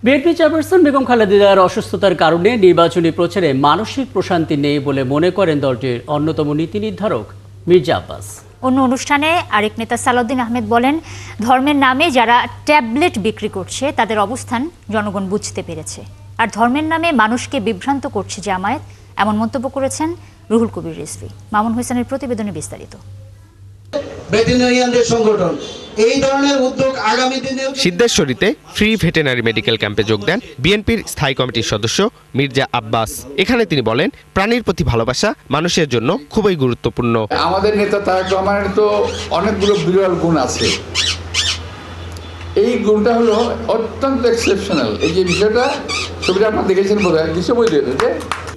BNP chairperson Begum Khaleda জিয়ার অসুস্থতার কারণে নির্বাচনী প্রচারে মানসিক প্রশান্তি নেই বলে মনে করেন দলটির অন্যতম নীতি নির্ধারক মির্জা আব্বাস। অন্য অনুষ্ঠানে আরেক নেতা সালাউদ্দিন আহমেদ বলেন, ধর্মের নামে যারা ট্যাবলেট বিক্রি করছে তাদের অবস্থান জনগণ বুঝতে পেরেছে, আর ধর্মের নামে মানুষকে বিভ্রান্ত করছে জামায়াত, এমন মন্তব্য করেছেন রুহুল কবির রিজভী। মামুন হোসেনের প্রতিবেদনে বিস্তারিত। সিদ্ধেশ্বরীতে ফ্রি ভেটেনারি মেডিকেল ক্যাম্পে যোগ দেন বিএনপির স্থায়ী কমিটির সদস্য মির্জা আব্বাস। এখানে তিনি বলেন, প্রাণীর প্রতি ভালোবাসা মানুষের জন্য খুবই গুরুত্বপূর্ণ। আমাদের নেতা তারেক রহমানের তো অনেকগুলো বিরল গুণ আছে, এই গুণটা হলো অত্যন্ত এক্সেপশনাল। এই যে বিষয়টা ছবিটা আপনারা দেখেছেন বোধহয়, দৃশ্য বই দিয়েছে।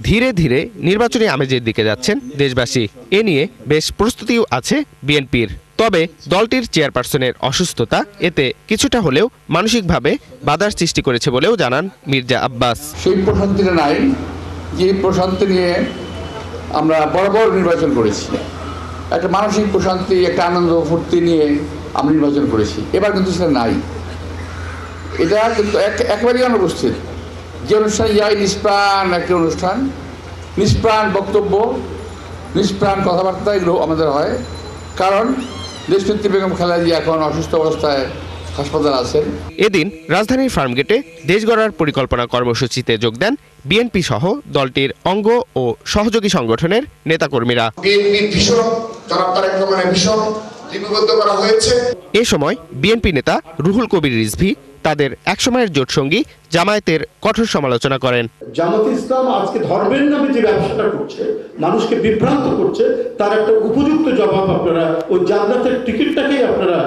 ধীরে ধীরে নির্বাচনী আমেজের দিকে যাচ্ছেন দেশবাসী। এ নিয়ে বেশ প্রস্তুতিও আছে বিএনপির। তবে দলটির চেয়ারপারসনের অসুস্থতা এতে কিছুটা হলেও মানসিকভাবে বাধার সৃষ্টি করেছে বলেও জানান মির্জা আব্বাস। সেই প্রশান্তিটা নাই, যে প্রশান্তি নিয়ে আমরা বরাবর নির্বাচন করেছি। একটা মানসিক প্রশান্তি, একটা আনন্দ ফুর্তি নিয়ে আমরা নির্বাচন করেছি। এবার কিন্তু সেটা নাই। এটা কিন্তু একেবারেই অনুপস্থিত। যে অনুষ্ঠানে যাই নিষ্প্রাণ একটা অনুষ্ঠান, নিষ্প্রাণ বক্তব্য, নিষ্প্রাণ কথাবার্তা এগুলো আমাদের হয়। কারণ দেশনেত্রী বেগম খালেদা জিয়া এখন অসুস্থ অবস্থায় হাসপাতালে আছেন। এদিন রাজধানীর ফার্মগেটে দেশ গড়ার পরিকল্পনা কর্মসূচিতে যোগ দেন বিএনপি সহ দলটির অঙ্গ ও সহযোগী সংগঠনের নেতাকর্মীরা। এ সময় বিএনপি নেতা রুহুল কবির রিজভী তাদের একসময়ের জোটসঙ্গী জামায়াতের কঠোর সমালোচনা করেন। জামাত ইসলাম আজকে ধর্মের নামে যে ব্যবসাটা করছে, মানুষকে বিভ্রান্ত করছে, তার একটা উপযুক্ত জবাব আপনারা ওই জান্নাতের টিকিটটাকেই আপনারা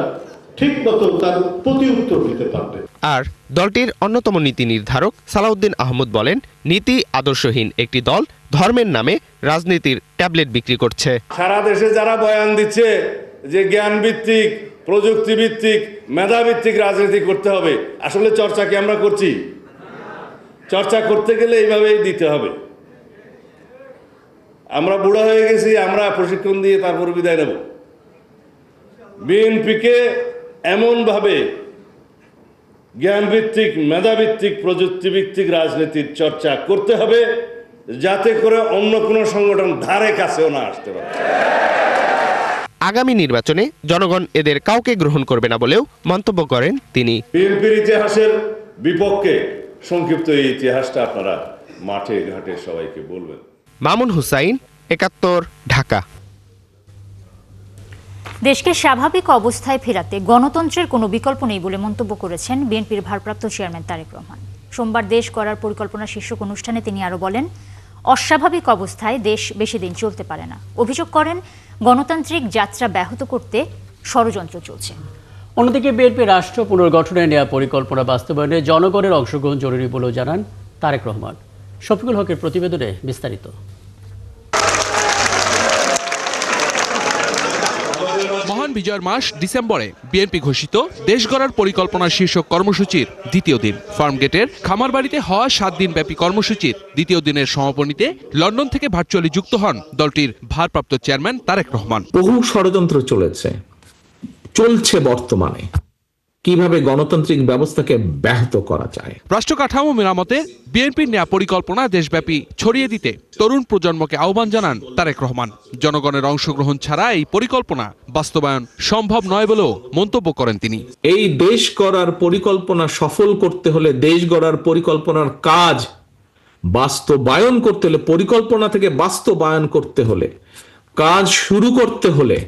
ঠিক মতো তার প্রতি উত্তর দিতে পারবেন। আর দলটির অন্যতম নীতি নির্ধারক সালাউদ্দিন আহমেদ বলেন, নীতি আদর্শহীন একটি দল ধর্মের নামে রাজনীতির ট্যাবলেট বিক্রি করছে। সারা দেশে যারা বয়ান দিচ্ছে যে জ্ঞান ভিত্তিক, প্রযুক্তি ভিত্তিক, মেধা ভিত্তিক রাজনীতি করতে হবে, আসলে চর্চা কি আমরা করছি? চর্চা করতে গেলে এইভাবেই দিতে হবে। আমরা বুড়া হয়ে গেছি, আমরা প্রশিক্ষণ দিয়ে তারপর বিদায় নেব। বিএনপিকে এমনভাবে জ্ঞানভিত্তিক, মেধাভিত্তিক, প্রযুক্তিভিত্তিক রাজনীতির চর্চা করতে হবে যাতে করে অন্য কোনো সংগঠন ধারে কাছেও না আসতে পারে। আগামী নির্বাচনে জনগণ এদের কাউকে গ্রহণ করবে না বলেও মন্তব্য করেন তিনি। বিএনপির ইতিহাসের বিপক্ষে সংক্ষিপ্ত এই ইতিহাসটা আপনারা মাঠে ঘাটে সবাইকে বলবেন। মামুন হুসাইন, ৭১, ঢাকা। দেশকে স্বাভাবিক অবস্থায় ফেরাতে গণতন্ত্রের কোনো বিকল্প নেই বলে মন্তব্য করেছেন বিএনপির ভারপ্রাপ্ত চেয়ারম্যান তারেক রহমান। সোমবার দেশ গড়ার পরিকল্পনা শীর্ষক অনুষ্ঠানে তিনি আরও বলেন, অস্বাভাবিক অবস্থায় দেশ বেশি দিন চলতে পারে না। অভিযোগ করেন, গণতান্ত্রিক যাত্রা ব্যাহত করতে ষড়যন্ত্র চলছে। অন্যদিকে বিএনপি রাষ্ট্র পুনর্গঠনে নেওয়া পরিকল্পনা বাস্তবায়নে জনগণের অংশগ্রহণ জরুরি বলেও জানান তারেক রহমান। শফিকুল হকের প্রতিবেদনে বিস্তারিত। মহান বিজয়ের মাস ডিসেম্বরে বিএনপি ঘোষিত দেশ গড়ার পরিকল্পনা শীর্ষক কর্মসূচির দ্বিতীয় দিন ফার্মগেটের খামারবাড়িতে হওয়া ৭ দিনব্যাপী কর্মসূচির দ্বিতীয় দিনের সমাপনীতে লন্ডন থেকে ভার্চুয়ালি যুক্ত হন দলটির ভারপ্রাপ্ত চেয়ারম্যান তারেক রহমান। বহু ষড়যন্ত্র চলছে বর্তমানে, কিভাবে গণতান্ত্রিক ব্যবস্থাকে ব্যাহত করা যায়। রাষ্ট্র কাঠামো মেরামতে বিএনপির নেয়া পরিকল্পনা দেশব্যাপী ছড়িয়ে দিতে তরুণ প্রজন্মকে আহ্বান জানান তারেক রহমান। জনগণের অংশগ্রহণ ছাড়া এই পরিকল্পনা বাস্তবায়ন সম্ভব নয় বলেও মন্তব্য করেন তিনি। এই দেশ গড়ার পরিকল্পনা সফল করতে হলে, দেশ গড়ার পরিকল্পনার কাজ বাস্তবায়ন করতে হলে, পরিকল্পনা থেকে বাস্তবায়ন করতে হলে, কাজ শুরু করতে হলে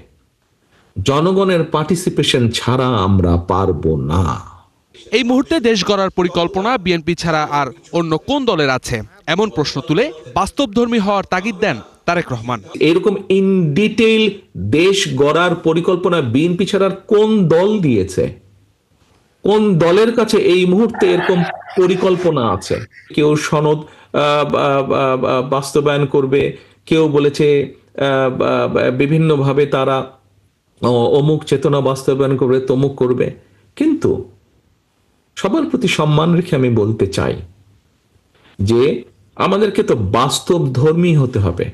জনগণের পার্টিসিপেশন ছাড়া আমরা পারবো না। এই মুহূর্তে দেশ গড়ার পরিকল্পনা বিএনপি ছাড়া আর অন্য কোন দলের আছে, এমন প্রশ্ন তুলে বাস্তবধর্মী হওয়ার তাগিদ দেন তারেক রহমান। এরকম ইন ডিটেইল দেশ গড়ার পরিকল্পনা বিএনপি ছাড়া কোন দল দিয়েছে? কোন দলের কাছে এই মুহূর্তে এরকম পরিকল্পনা আছে? কেউ সনদ বাস্তবায়ন করবে, কেউ বলেছে বিভিন্নভাবে তারা অমুক চেতনা বাস্তবায়ন করবে, তমুক করবে। কিন্তু সবার প্রতি সম্মান রেখে আমি বলতে চাই যে আমাদেরকে তো বাস্তব ধর্মী হতে হবে।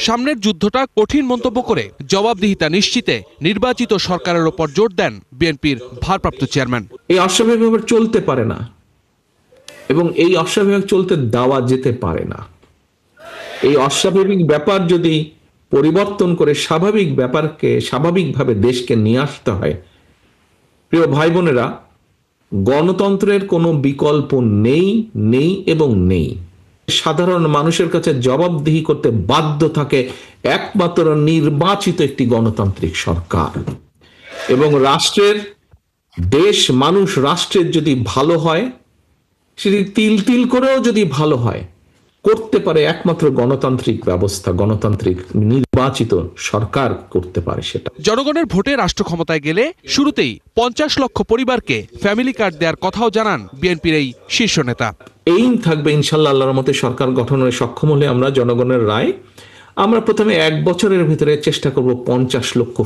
সামনের যুদ্ধটা কঠিন মন্তব্য করে জবাবদিহিতা নিশ্চিতে নির্বাচিত সরকারের ওপর জোর দেন বিএনপির ভারপ্রাপ্ত চেয়ারম্যান। এই অস্বাভাবিকভাবে চলতে পারে না। এবং এই অস্বাভাবিক চলতে দেওয়া যেতে পারে না। এই অস্বাভাবিক ব্যাপার যদি পরিবর্তন করে স্বাভাবিক ব্যাপারকে স্বাভাবিকভাবে দেশকে নিয়ে আসতে হয়, প্রিয় ভাই বোনেরা, গণতন্ত্রের কোনো বিকল্প নেই এবং নেই। সাধারণ মানুষের কাছে জবাবদিহি করতে বাধ্য থাকে একমাত্র নির্বাচিত একটি গণতান্ত্রিক সরকার। এবং রাষ্ট্রের যদি ভালো হয়, সেটি তিল করেও যদি ভালো হয়, করতে পারে একমাত্র গণতান্ত্রিক ব্যবস্থা, গণতান্ত্রিক নির্বাচিত সরকার করতে পারে সেটা। জনগণের ভোটে রাষ্ট্র ক্ষমতায় গেলে শুরুতেই 50 লক্ষ পরিবারকে ফ্যামিলি কার্ড দেওয়ার কথাও জানান বিএনপির এই শীর্ষ নেতা। এইম থাকবে ইনশাল্লাহ, আল্লাহর মতে সরকার গঠনের সক্ষম হলে আমরা জনগণের রায় আমরা প্রথমে 1 বছরের ভিতরে চেষ্টা করব 50 লক্ষ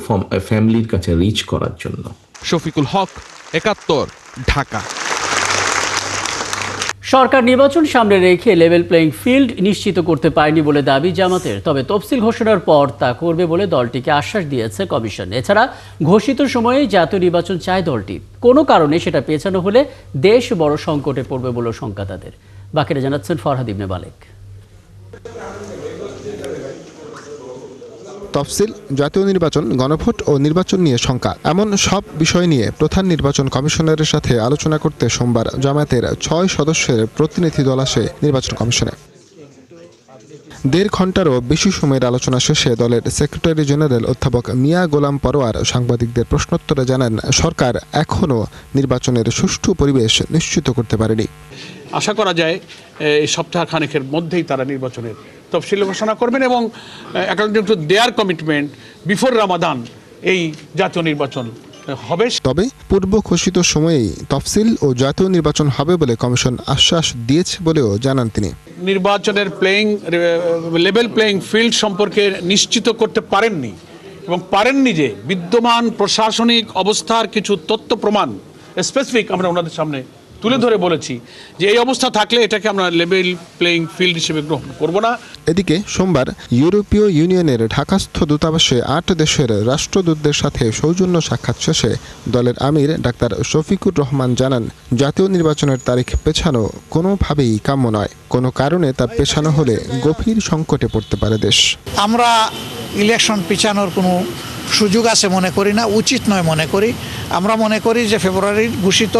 ফ্যামিলির কাছে রিচ করার জন্য। শফিকুল হক, 71, ঢাকা। সরকার নির্বাচন সামনে রেখে লেভেল প্লেইং ফিল্ড নিশ্চিত করতে পারেনি বলে দাবি জামাতের। তবে তফসিল ঘোষণার পর তা করবে বলে দলটিকে আশ্বাস দিয়েছে কমিশন। এছাড়া ঘোষিত সময়ে জাতীয় নির্বাচন চায় দলটি। কোনো কারণে সেটা পেছানো হলে দেশ বড় সংকটে পড়বে বলে শঙ্কা তাদের। বাকিরা জানাচ্ছেন ফরহাদ ইবনে মালিক। তফসিল, জাতীয় নির্বাচন, গণভোট ও নির্বাচন নিয়ে শঙ্কা, এমন সব বিষয় নিয়ে প্রধান নির্বাচন কমিশনারের সাথে আলোচনা করতে সোমবার জামায়াতের 6 সদস্যের প্রতিনিধি দল আসে নির্বাচন কমিশনে। 1.5 ঘন্টারও বেশি সময়ের আলোচনা শেষে দলের সেক্রেটারি জেনারেল অধ্যাপক মিয়া গোলাম পরোয়ার সাংবাদিকদের প্রশ্নোত্তরে জানান, সরকার এখনও নির্বাচনের সুষ্ঠু পরিবেশ নিশ্চিত করতে পারেনি। আশা করা যায় এই সপ্তাহ খানেকের মধ্যেই তারা নির্বাচনের তফসিল ঘোষণা করবেন এবং according to their commitment before Ramadan এই জাতীয় নির্বাচন হবে। তবে পূর্ব ঘোষিত সময়েই তফসিল ও জাতীয় নির্বাচন হবে বলে কমিশন আশ্বাস দিয়েছে বলেও জানান তিনি। নির্বাচনের লেভেল প্লেইং ফিল্ড সম্পর্কে নিশ্চিত করতে পারেননি এবং পারেননি যে বিদ্যমান প্রশাসনিক অবস্থার কিছু তথ্য প্রমাণ স্পেসিফিক আমরা ওনাদের সামনে তুলে ধরে বলেছি যে এই অবস্থা থাকলে এটাকে আমরা লেভেল প্লেইং ফিল্ড হিসেবে গ্রহণ করব না। এদিকে সোমবার ইউরোপীয় ইউনিয়নের ঢাকাস্থ দূতাবাসে 8 দেশের রাষ্ট্রদূতদের সাথে সৌজন্য সাক্ষাৎ শেষে দলের আমির ডাক্তার শফিকুর রহমান জানান, জাতীয় নির্বাচনের তারিখ পেছানো কোনোভাবেই কাম্য নয়। কোনো কারণে তা পেছানো হলে গভীর সংকটে পড়তে পারে দেশ। আমরা ইলেকশন পেছানোর কোনো সুযোগ আছে মনে করি না, উচিত নয় মনে করি। আমরা মনে করি যে ফেব্রুয়ারির ঘোষিত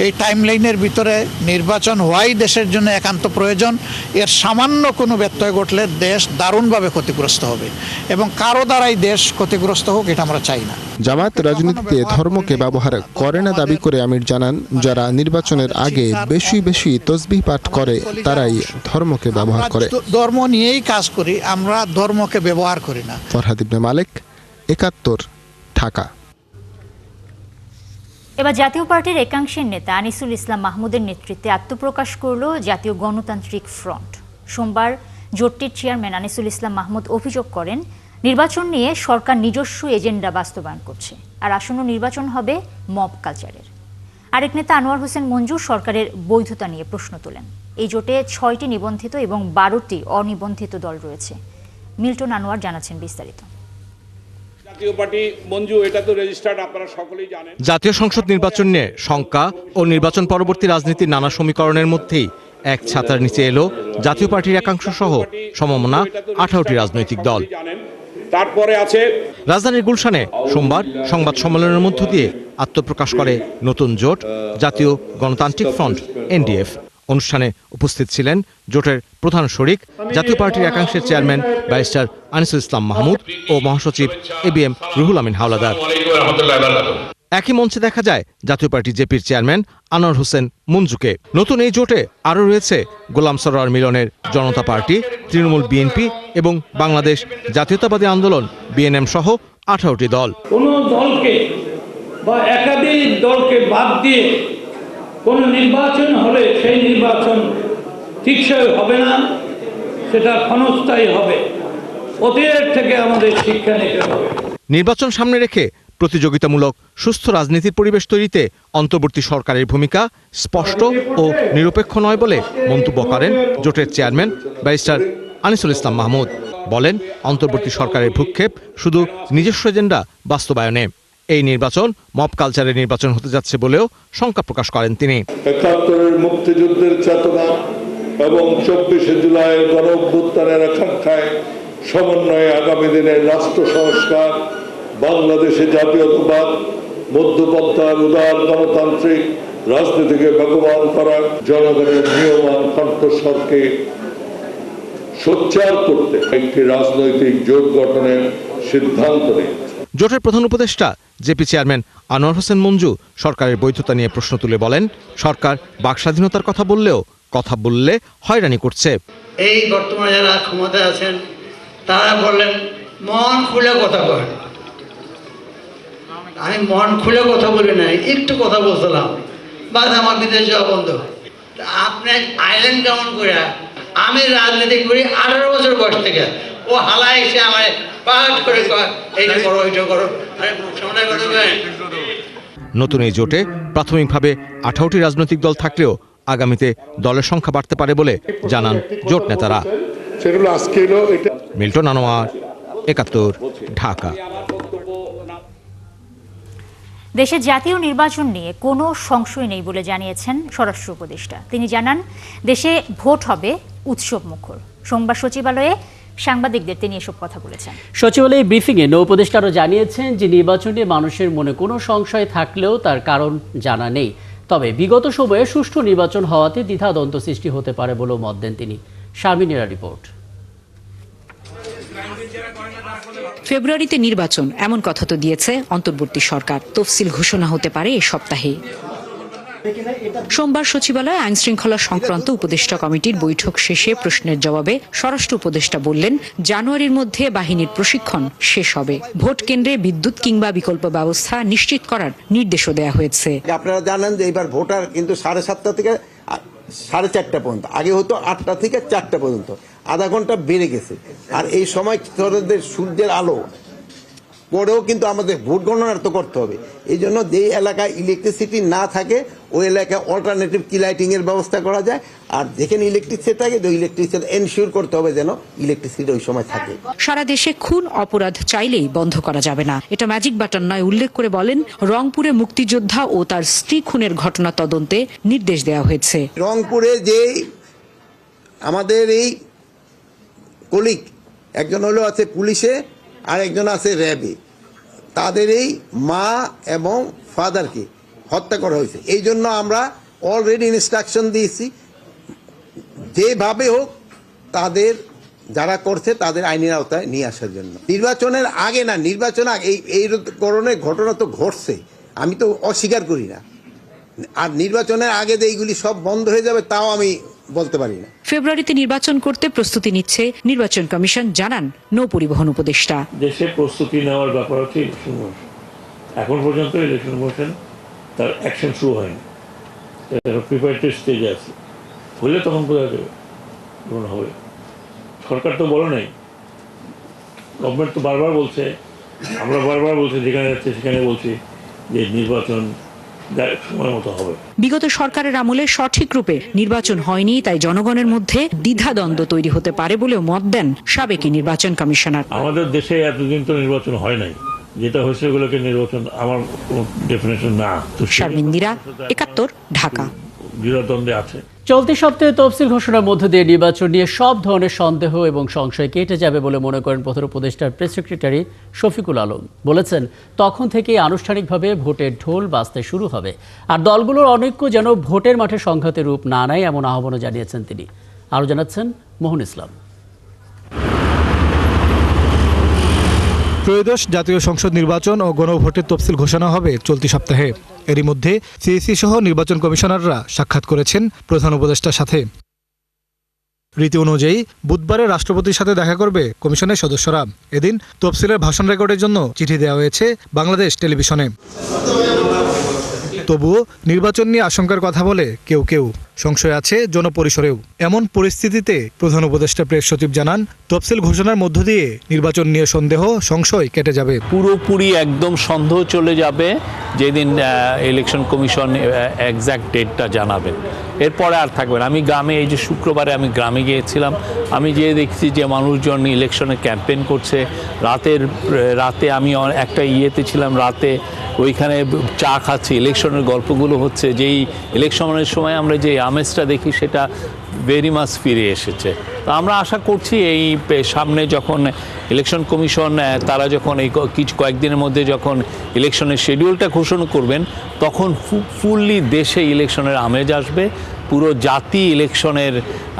এই টাইমলাইনের ভিতরে নির্বাচন হওয়াই দেশের জন্য একান্ত প্রয়োজন। এর সামান্য কোনো ব্যত্যয় ঘটলে দেশ দারুণভাবে ক্ষতিগ্রস্ত হবে এবং কারো দ্বারাই দেশ ক্ষতিগ্রস্ত হোক এটা আমরা চাই না। জামাত রাজনীতিতে ধর্মকে ব্যবহার করে না দাবি করে আমির জানান, যারা নির্বাচনের আগে বেশি তসবিহ পাঠ করে তারাই ধর্মকে ব্যবহার করে। ধর্ম নিয়েই কাজ করি, আমরা ধর্মকে ব্যবহার করি না। ফরহাদ ইবনে মালিক, 71, ঢাকা। এবার জাতীয় পার্টির একাংশের নেতা আনিসুল ইসলাম মাহমুদের নেতৃত্বে আত্মপ্রকাশ করল জাতীয় গণতান্ত্রিক ফ্রন্ট। সোমবার জোটটির চেয়ারম্যান আনিসুল ইসলাম মাহমুদ অভিযোগ করেন, নির্বাচন নিয়ে সরকার নিজস্ব এজেন্ডা বাস্তবায়ন করছে, আর আসন্ন নির্বাচন হবে মব কালচারের। আরেক নেতা আনোয়ার হোসেন মঞ্জু সরকারের বৈধতা নিয়ে প্রশ্ন তোলেন। এই জোটে 6টি নিবন্ধিত এবং 12টি অনিবন্ধিত দল রয়েছে। মিল্টন আনোয়ার জানাচ্ছেন বিস্তারিত। জাতীয় সংসদ নির্বাচন নিয়ে শঙ্কা ও নির্বাচন পরবর্তী রাজনীতির নানা সমীকরণের মধ্যেই এক ছাতার নিচে এলো জাতীয় পার্টির একাংশ সহ সমমনা 18টি রাজনৈতিক দল। তারপরে আছে রাজধানীর গুলশানে সোমবার সংবাদ সম্মেলনের মধ্য দিয়ে আত্মপ্রকাশ করে নতুন জোট জাতীয় গণতান্ত্রিক ফ্রন্ট এনডিএফ। অনুষ্ঠানে উপস্থিত ছিলেন জোটের প্রধান শরিক জাতীয় পার্টির একাংশের চেয়ারম্যান ব্যারিস্টার আনিসুল ইসলাম মাহমুদ ও মহাসচিব এবিএম রুহুল আমিন হাওলাদার। একই মঞ্চে দেখা যায় জাতীয় পার্টি জেপির চেয়ারম্যান আনোয়ার হোসেন মঞ্জুকে। নতুন এই জোটে আরও রয়েছে গোলাম সরোয়ার মিলনের জনতা পার্টি, তৃণমূল, বিএনপি এবং বাংলাদেশ জাতীয়তাবাদী আন্দোলন বিএনএম সহ 18টি দল। কোন দলকে বা একাধিক দলকে বাদ দিয়ে কোন নির্বাচন হলে সেই নির্বাচন টিকসই হবে না, সেটা ক্ষণস্থায়ী হবে। অতীত থেকে আমাদের শিক্ষা নিতে হবে। নির্বাচন সামনে রেখে প্রতিযোগিতামূলক সুস্থ রাজনীতির পরিবেশ তৈরিতে অন্তর্বর্তী সরকারের ভূমিকা স্পষ্ট ও নিরপেক্ষ নয় বলে মন্তব্য করেন জোটের চেয়ারম্যান ব্যারিস্টার আনিসুল ইসলাম মাহমুদ। বলেন, অন্তর্বর্তী সরকারের ভ্রুক্ষেপ শুধু নিজস্ব এজেন্ডা বাস্তবায়নে। এই নির্বাচন মব কালচারের নির্বাচন হতে যাচ্ছে বলেও শঙ্কা প্রকাশ করেন তিনি। ৭১ মুক্তিযুদ্ধের চেতনা এবং ২৪শে জুলাইয়ের গণঅভ্যুত্থানের আকাঙ্ক্ষায় সমন্বয়ে আগামী দিনের রাষ্ট্র সংস্কার, বাংলাদেশে জাতীয়তাবাদ, মধ্যপন্থার উদার গণতান্ত্রিক রাজনীতিকে বেগবান করা, জনগণের নিয়মান কণ্ঠস্বরকে সোচ্চার করতে একটি রাজনৈতিক জোট গঠনের সিদ্ধান্ত নিয়েছে। জোটের প্রধান উপদেষ্টা জেপি চেয়ারম্যান আনোয়ার হোসেন মঞ্জু সরকারের বৈধতা নিয়ে প্রশ্ন তুলে বলেন, সরকার বাক স্বাধীনতার কথা বললেও কথা বললে হয়রানি করছে। এই বর্তমানে যারা ক্ষমতায় আছেন তারা বললেন মন খুলে কথা বলেন। আমি মন খুলে কথা বলি নাই, একটু কথা বলছিলাম, বাস আমার বিদেশ যাওয়া বন্ধ। আপনি আইল্যান্ড কেমন করে? আমি রাজনীতি করি 18 বছর বয়স থেকে। ও হালা এসে আমার পাঠ করে এইটা করো ওইটা করো, আরে সামনে করবেন। নতুন এই জোটে প্রাথমিকভাবে 18টি রাজনৈতিক দল থাকলেও আগামীতে দলের সংখ্যা বাড়তে পারে বলে জানান জোট নেতারা। মিল্টন আনোয়ার, ৭১, ঢাকা। দেশে জাতীয় নির্বাচন নিয়ে কোনো সংশয় নেই বলে জানিয়েছেন স্বরাষ্ট্র উপদেষ্টা। তিনি জানান, দেশে ভোট হবে উৎসব মুখর। সোমবার সচিবালয়ে সাংবাদিকদের তিনি এসব কথা বলেছেন। সচিবালয়ে ব্রিফিংয়ে নৌ উপদেষ্টা আরও জানিয়েছেন যে নির্বাচন নিয়ে মানুষের মনে কোনো সংশয় থাকলেও তার কারণ জানা নেই। তবে বিগত সময়ে সুষ্ঠু নির্বাচন হওয়াতে দ্বিধাদ্বন্দ্ব সৃষ্টি হতে পারে বলেও মত দেন তিনি। শারমিনেরা রিপোর্ট। ফেব্রুয়ারিতে নির্বাচন, এমন কথা তো দিয়েছে অন্তর্বর্তী সরকার। তফসিল ঘোষণা হতে পারে এ সপ্তাহে। সোমবার সচিবালয়ে আইন শৃঙ্খলা সংক্রান্ত উপদেষ্টা কমিটির বৈঠক শেষে প্রশ্নের জবাবে স্বরাষ্ট্র উপদেষ্টা বললেন, জানুয়ারির মধ্যে বাহিনীর প্রশিক্ষণ শেষ হবে। ভোট কেন্দ্রে বিদ্যুৎ কিংবা বিকল্প ব্যবস্থা নিশ্চিত করার নির্দেশও দেওয়া হয়েছে। আপনারা জানেন যে এবার ভোটার কিন্তু 7:30 থেকে 4:30 পর্যন্ত, আগে হতো 8টা থেকে 4টা পর্যন্ত, আধা ঘন্টা বেড়ে গেছে। আর এই সময় সূর্যের আলো পরেও কিন্তু আমাদের ভোট গণনা তো করতে হবে। এই জন্য যে এলাকায় ইলেকট্রিসিটি না থাকে ওই এলাকায় অল্টারনেটিভ কি লাইটিং এর ব্যবস্থা করা যায়। আর যেখানে ইলেকট্রিসিটি থাকে ওই ইলেকট্রিসিটি এনশিওর করতে হবে যেন ইলেকট্রিসিটি ওই সময় থাকে। সারা দেশে খুন অপরাধ চাইলেই বন্ধ করা যাবে না, এটা ম্যাজিক বাটন নয় উল্লেখ করে বলেন, রংপুরে মুক্তিযোদ্ধা ও তার স্ত্রী খুনের ঘটনা তদন্তে নির্দেশ দেওয়া হয়েছে। রংপুরে যে আমাদের এই কলিগ একজন হলো আছে পুলিশে আর একজন আছে র্যাবে, তাদের এই মা এবং ফাদারকে হত্যা করা হয়েছে। এই জন্য আমরা অলরেডি ইনস্ট্রাকশন দিয়েছি যেভাবে হোক তাদের যারা করছে তাদের আইনের আওতায় নিয়ে আসার জন্য। নির্বাচনের আগে না, নির্বাচন আগে এই ধরনের ঘটনা তো ঘটছে, আমি তো অস্বীকার করি না। আর নির্বাচনের আগে যে এইগুলি সব বন্ধ হয়ে যাবে তাও আমি বলতে পারি না। ফেব্রুয়ারিতে নির্বাচন করতে প্রস্তুতি নিচ্ছে নির্বাচন কমিশন, জানান নৌ পরিবহন উপদেষ্টা। দেশে প্রস্তুতি নেওয়ার ব্যাপার হচ্ছে এখন পর্যন্ত ইলেকশন কমিশন তার অ্যাকশন শুরু হয়নি, প্রিপারেটরি স্টেজে আছে। হলে তখন বোঝা যাবে তখন হবে। সরকার তো বলে নাই, গভর্নমেন্ট তো বারবার বলছে, আমরা বারবার বলছি, যেখানে যাচ্ছে সেখানে বলছি যে নির্বাচন সময় মতো হবে। বিগত সরকারের আমলে সঠিক রূপে নির্বাচন হয়নি, তাই জনগণের মধ্যে দ্বিধাদ্বন্দ্ব তৈরি হতে পারে বলেও মত দেন সাবেক নির্বাচন কমিশনার। আমাদের দেশে এতদিন তো নির্বাচন হয় নাই, যেটা হয়েছে ওগুলোকে নির্বাচন আমার কোনো ডেফিনেশন না। শারমিনেরা, ৭১, ঢাকা। দ্বিধাদ্বন্দ্বে আছে। চলতি সপ্তাহে তফসিল ঘোষণার মধ্য দিয়ে নির্বাচন নিয়ে সব ধরনের সন্দেহ এবং সংশয় কেটে যাবে বলে মনে করেন প্রধান উপদেষ্টার প্রেস সেক্রেটারি শফিকুল আলম। বলেছেন, তখন থেকেই আনুষ্ঠানিকভাবে ভোটের ঢোল বাজতে শুরু হবে। আর দলগুলোর অনৈক্য যেন ভোটের মাঠে সংঘাতে রূপ না নেয় এমন আহ্বানও জানিয়েছেন তিনি। আরও জানাচ্ছেন মোহন ইসলাম। ত্রয়োদশ জাতীয় সংসদ নির্বাচন ও গণভোটের তফসিল ঘোষণা হবে চলতি সপ্তাহে। এরই মধ্যে সিইসি সহ নির্বাচন কমিশনাররা সাক্ষাৎ করেছেন প্রধান উপদেষ্টার সাথে। রীতি অনুযায়ী বুধবারে রাষ্ট্রপতির সাথে দেখা করবে কমিশনের সদস্যরা। এদিন তফসিলের ভাষণ রেকর্ডের জন্য চিঠি দেওয়া হয়েছে বাংলাদেশ টেলিভিশনে। তবুও নির্বাচন নিয়ে আশঙ্কার কথা বলে কেউ কেউ। সংশয় আছে জনপরিসরেও। এমন পরিস্থিতিতে প্রধান উপদেষ্টা প্রেস সচিব জানান, তফসিল ঘোষণার মধ্য দিয়ে নির্বাচন নিয়ে সন্দেহ সংশয় কেটে যাবে। পুরোপুরি একদম সন্দেহ চলে যাবে যেদিন ইলেকশন কমিশন এক্স্যাক্ট ডেটটা জানাবেন, এরপরে আর থাকবে না। আমি গ্রামে, এই যে শুক্রবারে আমি গ্রামে গিয়েছিলাম, আমি যেয়ে দেখছি যে মানুষজন ইলেকশনে ক্যাম্পেইন করছে। রাতে আমি একটা ইয়েতে ছিলাম, রাতে ওইখানে চা খাচ্ছি, ইলেকশনের গল্পগুলো হচ্ছে। যেই ইলেকশনের সময় আমরা যে আমেজটা দেখি সেটা ভেরি মাচ ফিরে এসেছে। তো আমরা আশা করছি এই সামনে যখন ইলেকশন কমিশন তারা যখন এই কয়েকদিনের মধ্যে যখন ইলেকশনের শিডিউলটা ঘোষণা করবেন, তখন ফুললি দেশে ইলেকশনের আমেজ আসবে, পুরো জাতি ইলেকশনের,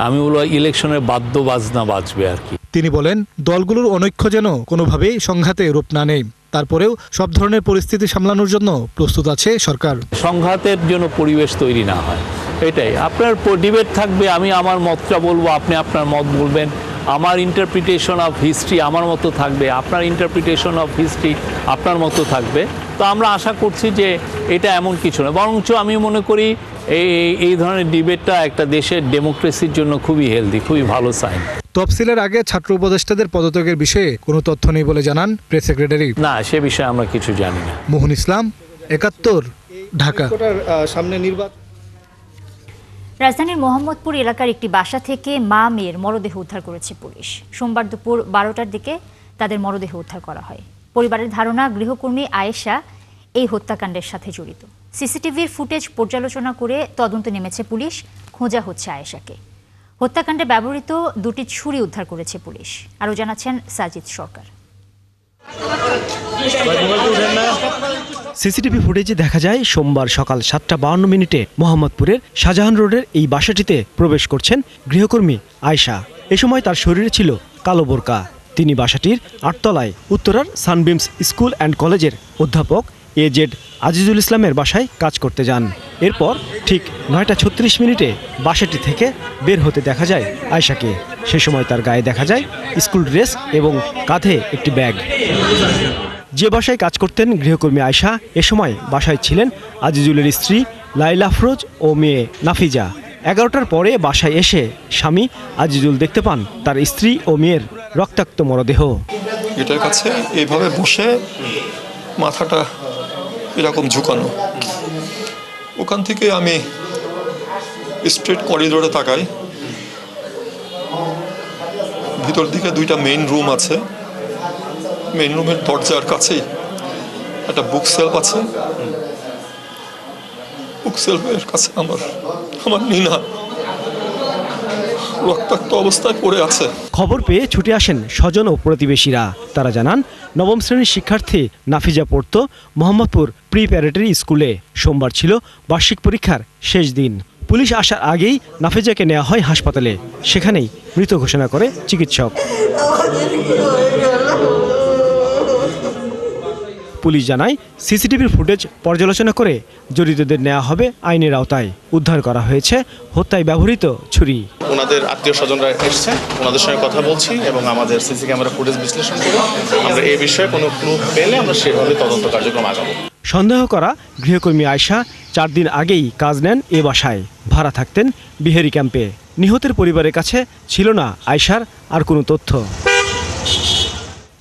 আমি বলবো ইলেকশনের বাদ্যবাজনা বাজবে আর কি। তিনি বলেন, দলগুলোর অনৈক্য যেন কোনোভাবেই সংঘাতে রূপ না নেয়। তারপরেও সব ধরনের পরিস্থিতি সামলানোর জন্য প্রস্তুত আছে সরকার। সংঘাতের জন্য পরিবেশ তৈরি না হয়, এটাই। আপনার ডিবেট থাকবে, আমি আমার মতটা বলবো, আপনি আপনার মত বলবেন, আমার ইন্টারপ্রিটেশন অফ হিস্ট্রি আমার মতো থাকবে, আপনার ইন্টারপ্রিটেশন অফ হিস্ট্রি আপনার মতো থাকবে। তো আমরা আশা করছি যে এটা এমন কিছু না, বরঞ্চ আমি মনে করি এই ধরনের ডিবেটটা একটা দেশের ডেমোক্রেসির জন্য খুবই হেলদি, খুবই ভালো সাইন। তফসিলের আগে ছাত্র উপদেষ্টাদের পদত্যাগের বিষয়ে কোনো তথ্য নেই বলে জানান প্রেস সেক্রেটারি। না, সে বিষয়ে আমরা কিছু জানি না। মোহন ইসলাম, ৭১, ঢাকা। সামনে নির্বাচন। রাজধানীর মোহাম্মদপুর এলাকার একটি বাসা থেকে মা মেয়ের মরদেহ উদ্ধার করেছে পুলিশ। সোমবার দুপুর 12টার দিকে তাদের মরদেহ উদ্ধার করা হয়। পরিবারের ধারণা, গৃহকর্মী আয়েশা এই হত্যাকাণ্ডের সাথে জড়িত। সিসিটিভির ফুটেজ পর্যালোচনা করে তদন্তে নেমেছে পুলিশ। খোঁজা হচ্ছে আয়েশাকে। হত্যাকাণ্ডে ব্যবহৃত দুটি ছুরি উদ্ধার করেছে পুলিশ। আরও জানাচ্ছেন সাজিদ সরকার। সিসিটিভি ফুটেজে দেখা যায় সোমবার সকাল 7:52 মোহাম্মদপুরের শাহজাহান রোডের এই বাসাটিতে প্রবেশ করছেন গৃহকর্মী আয়েশা। এ সময় তার শরীরে ছিল কালো বোরকা। তিনি বাসাটির 8 তলায় উত্তরার সানবিমস স্কুল অ্যান্ড কলেজের অধ্যাপক AZ আজিজুল ইসলামের বাসায় কাজ করতে যান। এরপর ঠিক 9:36 বাসাটি থেকে বের হতে দেখা যায় আয়েশাকে। সে সময় তার গায়ে দেখা যায় স্কুল ড্রেস এবং কাঁধে একটি ব্যাগ। যে বাসায় কাজ করতেন গৃহকর্মী আয়েশা, এ সময় বাসায় ছিলেন আজিজুলের স্ত্রী লাইলা আফরোজ ও মেয়ে নাফিজা। 11টার পরে বাসায় এসে স্বামী আজিজুল দেখতে পান তার স্ত্রী ও মেয়ের রক্তাক্ত মরদেহ। এটার কাছে এইভাবে বসে মাথাটা এরকম ঝুঁকানো। ওখান থেকে আমি স্ট্রেট করিডোরে তাকাই। ভিতর দিকে 2টা মেইন রুম আছে। মেইন রুমের দরজার কাছেই একটা বুক সেলফ আছে। বুক সেলফের কাছে আমার নিনা রক্তাক্ত অবস্থায় পড়ে আছে। খবর পেয়ে ছুটে আসেন স্বজন ও প্রতিবেশীরা। তারা জানান, 9ম শ্রেণীর শিক্ষার্থী নাফিজা পড়ত মোহাম্মদপুর প্রিপ্যারেটরি স্কুলে। সোমবার ছিল বার্ষিক পরীক্ষার শেষ দিন। পুলিশ আসার আগেই নাফিজাকে নেওয়া হয় হাসপাতালে। সেখানেই মৃত ঘোষণা করে চিকিৎসক। পুলিশ জানায়, সিসিটিভির ফুটেজ পর্যালোচনা করে জড়িতদের নেওয়া হবে আইনের আওতায়। উদ্ধার করা হয়েছে হত্যায় ব্যবহৃত ছুরি। ওনাদের আত্মীয় স্বজনরা এসেছেন, ওনাদের সঙ্গে কথা বলছি এবং আমাদের সিসি ক্যামেরা ফুটেজ বিশ্লেষণ করে আমরা এই বিষয়ে কোনো ক্লু পেলে আমরা সেভাবে তদন্ত কার্যক্রম আগাবো। সন্দেহ করা গৃহকর্মী আয়েশা 4 দিন আগেই কাজ নেন এ বাসায়। ভাড়া থাকতেন বিহারি ক্যাম্পে। নিহতের পরিবারের কাছে ছিল না আয়েশার আর কোনো তথ্য।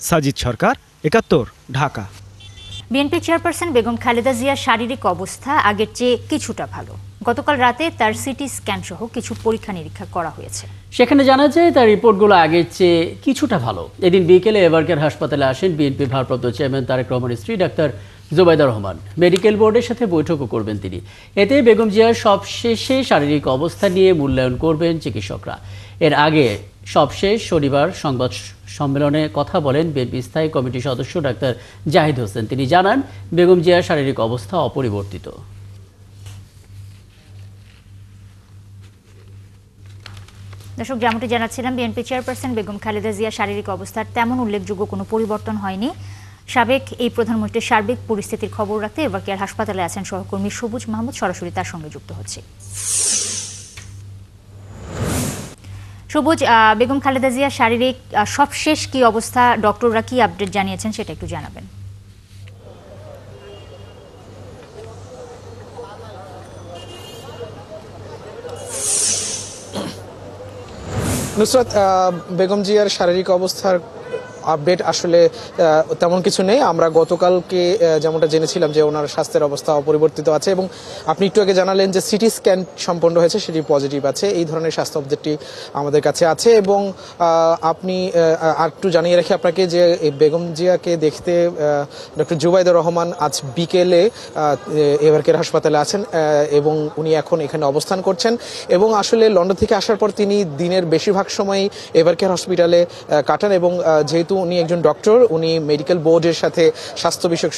সাজিদ সরকার, 71, ঢাকা। বিএনপি চেয়ারপারসন বেগম খালেদা জিয়ার শারীরিক অবস্থা আগের চেয়ে কিছুটা ভালো। গতকাল রাতে তার সিটি স্ক্যান সহ কিছু পরীক্ষা নিরীক্ষা করা হয়েছে। সেখানে জানা যায় তার রিপোর্টগুলো আগের চেয়ে কিছুটা ভালো। এদিন বিকেলে এভারকেয়ার হাসপাতালে আসেন বিএনপির ভারপ্রাপ্ত চেয়ারম্যান তারেক রহমানের স্ত্রী ডাক্তার জুবাইদা রহমান। মেডিকেল বোর্ডের সাথে বৈঠকও করবেন তিনি। এতে বেগম জিয়ার সবশেষে শারীরিক অবস্থা নিয়ে মূল্যায়ন করবেন চিকিৎসকরা। এর আগে সবশেষ শনিবার সংবাদ সম্মেলনে কথা বলেন বিএনপি স্থায়ী কমিটির সদস্য ডাক্তার জাহিদ হোসেন। তিনি জানান, বেগম জিয়ার শারীরিক অবস্থা অপরিবর্তিত। দর্শক, যেমনটি জানাচ্ছিলাম, বিএনপি চেয়ারপারসন বেগম খালেদা জিয়ার শারীরিক অবস্থার তেমন উল্লেখযোগ্য কোনো পরিবর্তন হয়নি। সাবেক এই প্রধানমন্ত্রীর সার্বিক পরিস্থিতির খবর রাখতে এভারকেয়ার হাসপাতালে আছেন সহকর্মী সবুজ মাহমুদ। সরাসরি তার সঙ্গে যুক্ত হচ্ছে। সবুজ, বেগম খালেদা জিয়ার শারীরিক সবশেষ কি অবস্থা, ডক্টররা কি আপডেট জানিয়েছেন সেটা একটু জানাবেন। নুসরাত, বেগম জিয়ার শারীরিক অবস্থার আপডেট আসলে তেমন কিছু নেই। আমরা গতকালকে যেমনটা জেনেছিলাম যে ওনার স্বাস্থ্যের অবস্থা অপরিবর্তিত আছে, এবং আপনি একটু আগে জানালেন যে সিটি স্ক্যান সম্পন্ন হয়েছে, সেটি পজিটিভ আছে। এই ধরনের স্বাস্থ্য আপডেটটি আমাদের কাছে আছে। এবং আপনি আর একটু জানিয়ে রাখি আপনাকে যে বেগম জিয়াকে দেখতে ডক্টর জুবাইদুর রহমান আজ বিকেলে এভারকেয়ার হাসপাতালে আছেন এবং উনি এখন এখানে অবস্থান করছেন। এবং আসলে লন্ডন থেকে আসার পর তিনি দিনের বেশিরভাগ সময়ই এভারকেয়ার হসপিটালে কাটান, এবং যেহেতু উনি একজন ডক্টর, উনি মেডিকেল বোর্ডের সাথে স্বাস্থ্য বিষয়ক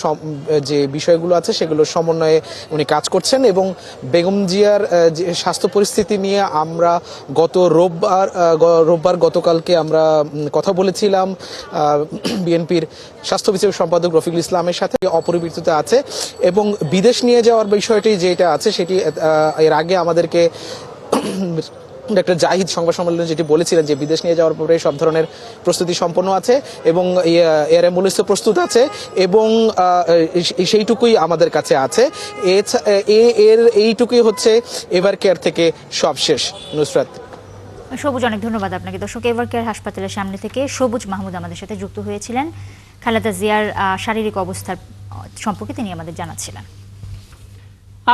যে বিষয়গুলো আছে সেগুলোর সমন্বয়ে উনি কাজ করছেন। এবং বেগম জিয়ার যে স্বাস্থ্য পরিস্থিতি নিয়ে আমরা গতকালকে আমরা কথা বলেছিলাম বিএনপির স্বাস্থ্য বিষয়ক সম্পাদক রফিকুল ইসলামের সাথে, অপরিবর্তিত আছে। এবং বিদেশ নিয়ে যাওয়ার বিষয়টি যেটা আছে সেটি এর আগে আমাদেরকে ডক্টর জাহিদ সংবাদ সম্মেলনে যেটি বলেছিলেন যে বিদেশ নিয়ে যাওয়ার পরে সব ধরনের প্রস্তুতি সম্পন্ন আছে এবং এয়ার অ্যাম্বুলেন্সও প্রস্তুত আছে, এবং সেইটুকুই আমাদের কাছে আছে। এইটুকুই হচ্ছে এভারকেয়ার থেকে সব শেষ। নুসরাত। সবুজ, অনেক ধন্যবাদ আপনাকে। দর্শক, এভারকেয়ার হাসপাতালের সামনে থেকে সবুজ মাহমুদ আমাদের সাথে যুক্ত হয়েছিলেন। খালেদা জিয়ার শারীরিক অবস্থার সম্পর্কে তিনি আমাদের জানাচ্ছিলেন।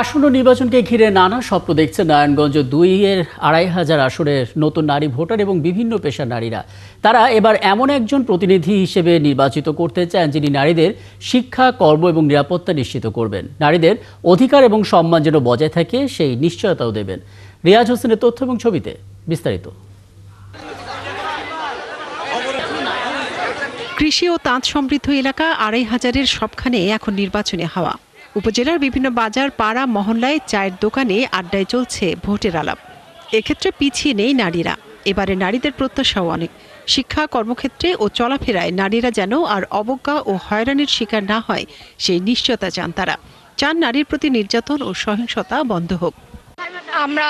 আসন্ন নির্বাচনকে ঘিরে নানা স্বপ্ন দেখছে নারায়ণগঞ্জ 2-এর 2500 আসনের নতুন নারী ভোটার এবং বিভিন্ন পেশার নারীরা। তারা এবার এমন একজন প্রতিনিধি হিসেবে নির্বাচিত করতে চান যিনি নারীদের শিক্ষা, কর্ম এবং নিরাপত্তা নিশ্চিত করবেন। নারীদের অধিকার এবং সম্মান যেন বজায় থাকে সেই নিশ্চয়তাও দেবেন। রিয়াজ হোসেনের তথ্য এবং ছবিতে বিস্তারিত। কৃষি ও তাঁত সমৃদ্ধ এলাকা 2500-এর সবখানে এখন নির্বাচনী হাওয়া। উপজেলার বিভিন্ন বাজার, পাড়া, মহল্লায়, চায়ের দোকানে, আড্ডায় চলছে ভোটের আলাপ। এক্ষেত্রে পিছিয়ে নেই নারীরা। এবারে নারীদের প্রত্যাশাও অনেক। শিক্ষা, কর্মক্ষেত্রে ও চলাফেরায় নারীরা যেন আর অবজ্ঞা ও হয়রানির শিকার না হয় সেই নিশ্চয়তা চান তারা। চান নারীর প্রতি নির্যাতন ও সহিংসতা বন্ধ হোক। আমরা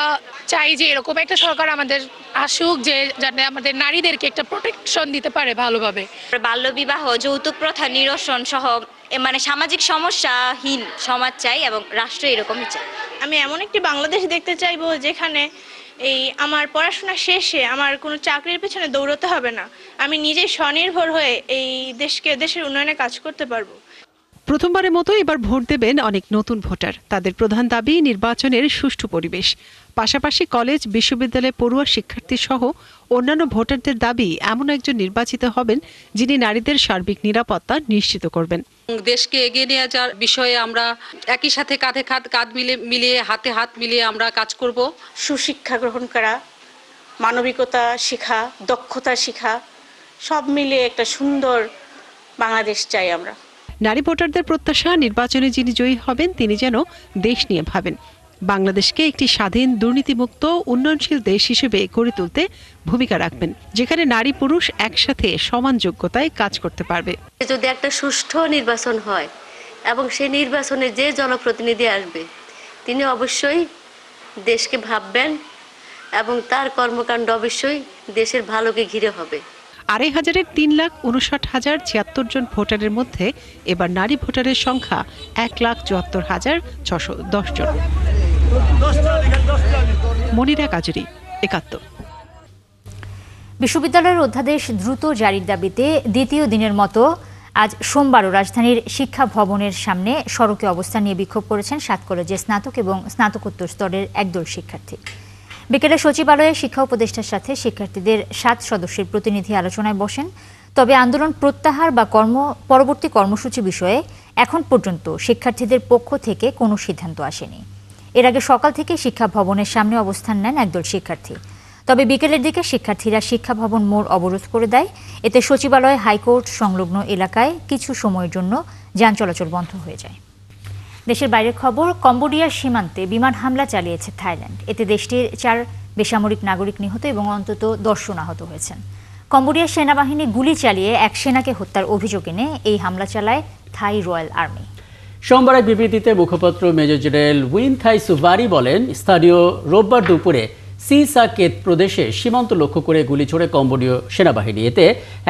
চাই যে এরকম একটা সরকার আমাদের আসুক, যে যাতে আমাদের নারীদেরকে একটা প্রোটেকশন দিতে পারে ভালোভাবে। বাল্যবিবাহ, যৌতুক প্রথা নিরসন সহ সামাজিক সমস্যাহীন সমাজ চাই এবং রাষ্ট্র এরকমই চাই। আমি এমন একটি বাংলাদেশ দেখতে চাইবো যেখানে আমার পড়াশোনা শেষে আমার কোনো চাকরির পেছনে দৌড়তে হবে না, আমি নিজে স্বনির্ভর হয়ে এই দেশের উন্নয়নে কাজ করতে পারবো। প্রথমবারের মতো এবার ভোট দেবেন অনেক নতুন ভোটার। তাদের প্রধান দাবি নির্বাচনের সুষ্ঠু পরিবেশ। পাশাপাশি কলেজ, বিশ্ববিদ্যালয়ে পড়ুয়া শিক্ষার্থী সহ অন্যান্য ভোটারদের দাবি এমন একজন নির্বাচিত হবেন যিনি নারীদের সার্বিক নিরাপত্তা নিশ্চিত করবেন। দেশকে এগিয়ে নিয়ে যাওয়ার বিষয়ে আমরা একই সাথে কাঁধ মিলিয়ে হাতে হাত মিলিয়ে আমরা কাজ করব। সুশিক্ষা গ্রহণ করা, মানবিকতা শিখা, দক্ষতা শিখা, সব মিলিয়ে একটা সুন্দর বাংলাদেশ চাই আমরা। নারী ভোটারদের প্রত্যাশা নির্বাচনে যিনি জয়ী হবেন তিনি যেন দেশ নিয়ে ভাবেন, বাংলাদেশকে একটি স্বাধীন, দুর্নীতিমুক্ত, উন্নয়নশীল দেশ হিসেবে গড়ে তুলতে ভূমিকা রাখবেন, যেখানে নারী পুরুষ একসাথে সমান যোগ্যতায় কাজ করতে পারবে। যদি একটা সুষ্ঠু নির্বাচন হয় এবং সেই নির্বাচনে যে জনপ্রতিনিধি আসবে তিনি অবশ্যই দেশকে ভাববেন এবং তার কর্মকাণ্ড অবশ্যই দেশের ভালোকে ঘিরে হবে। 2500-এর 3,59,076 জন ভোটারের মধ্যে এবার নারী ভোটারের সংখ্যা 1,74,610 জন। মনিরা কাজুরি, একাত্তর। বিশ্ববিদ্যালয়ের অধ্যাদেশ দ্রুত জারির দাবিতে দ্বিতীয় দিনের মতো আজ সোমবারও রাজধানীর শিক্ষা ভবনের সামনে সড়কে অবস্থান নিয়ে বিক্ষোভ করেছেন 7 কলেজের স্নাতক এবং স্নাতকোত্তর স্তরের একদল শিক্ষার্থী। বিকেলে সচিবালয়ে শিক্ষা উপদেষ্টার সাথে শিক্ষার্থীদের 7 সদস্যের প্রতিনিধি আলোচনায় বসেন। তবে আন্দোলন প্রত্যাহার বা পরবর্তী কর্মসূচি বিষয়ে এখন পর্যন্ত শিক্ষার্থীদের পক্ষ থেকে কোনো সিদ্ধান্ত আসেনি। এর আগে সকাল থেকে শিক্ষা ভবনের সামনে অবস্থান নেন একদল শিক্ষার্থী। তবে বিকেলের দিকে শিক্ষার্থীরা শিক্ষা ভবন মোড় অবরোধ করে দেয়। এতে সচিবালয়, হাইকোর্ট সংলগ্ন এলাকায় কিছু সময়ের জন্য যান চলাচল বন্ধ হয়ে যায়। দেশের বাইরের খবর, কম্বোডিয়ার সীমান্তে বিমান হামলা চালিয়েছে থাইল্যান্ড। এতে দেশটির 4 বেসামরিক নাগরিক নিহত এবং অন্তত 10 জন আহত হয়েছেন। কম্বোডিয়ার সেনাবাহিনী গুলি চালিয়ে এক সেনাকে হত্যার অভিযোগ এনে এই হামলা চালায় থাই রয়্যাল আর্মি। সোমবার এক বিবৃতিতে মুখপাত্র মেজর জেনারেল উইন থাই সুভারি বলেন, স্থানীয় রোববার দুপুরে সিসাকেত প্রদেশে সীমান্ত লক্ষ্য করে গুলি ছোড়ে কম্বোডীয় সেনাবাহিনী। এতে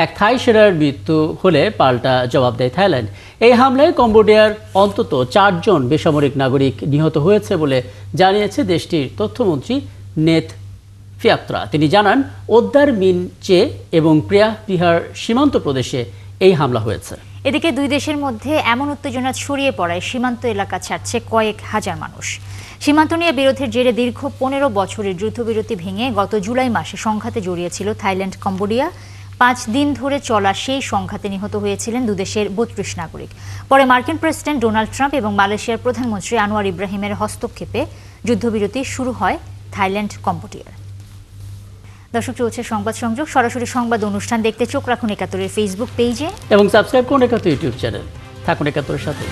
এক থাই সেনার মৃত্যু হলে পাল্টা জবাব দেয় থাইল্যান্ড। এই হামলায় কম্বোডিয়ার অন্তত 4 জন বেসামরিক নাগরিক নিহত হয়েছে বলে জানিয়েছে দেশটির তথ্যমন্ত্রী নেথ ফিয়াত্রা। তিনি জানান ওদ্দার মিনচে এবং প্রিয়া বিহার সীমান্ত প্রদেশে এই হামলা হয়েছে। এদিকে দুই দেশের মধ্যে এমন উত্তেজনা ছড়িয়ে পড়ায় সীমান্ত এলাকা ছাড়ছে কয়েক হাজার মানুষ। সীমান্ত নিয়ে বিরোধের জেরে দীর্ঘ ১৫ বছরের যুদ্ধবিরতি ভেঙে গত জুলাই মাসে সংঘাতে জড়িয়েছিল থাইল্যান্ড কম্বোডিয়া। 5 দিন ধরে চলা সেই সংঘাতে নিহত হয়েছিলেন দুদেশের 32 নাগরিক। পরে মার্কিন প্রেসিডেন্ট ডোনাল্ড ট্রাম্প এবং মালয়েশিয়ার প্রধানমন্ত্রী আনোয়ার ইব্রাহিমের হস্তক্ষেপে যুদ্ধবিরতি শুরু হয় থাইল্যান্ড কম্বোডিয়ার। দর্শক, চলছে সংবাদ সংযোগ। সরাসরি সংবাদ অনুষ্ঠান দেখতে চোখ রাখুন ৭১-এর ফেসবুক পেজে এবং সাবস্ক্রাইব করুন ৭১ ইউটিউব চ্যানেল। থাকুন ৭১-এর সাথে।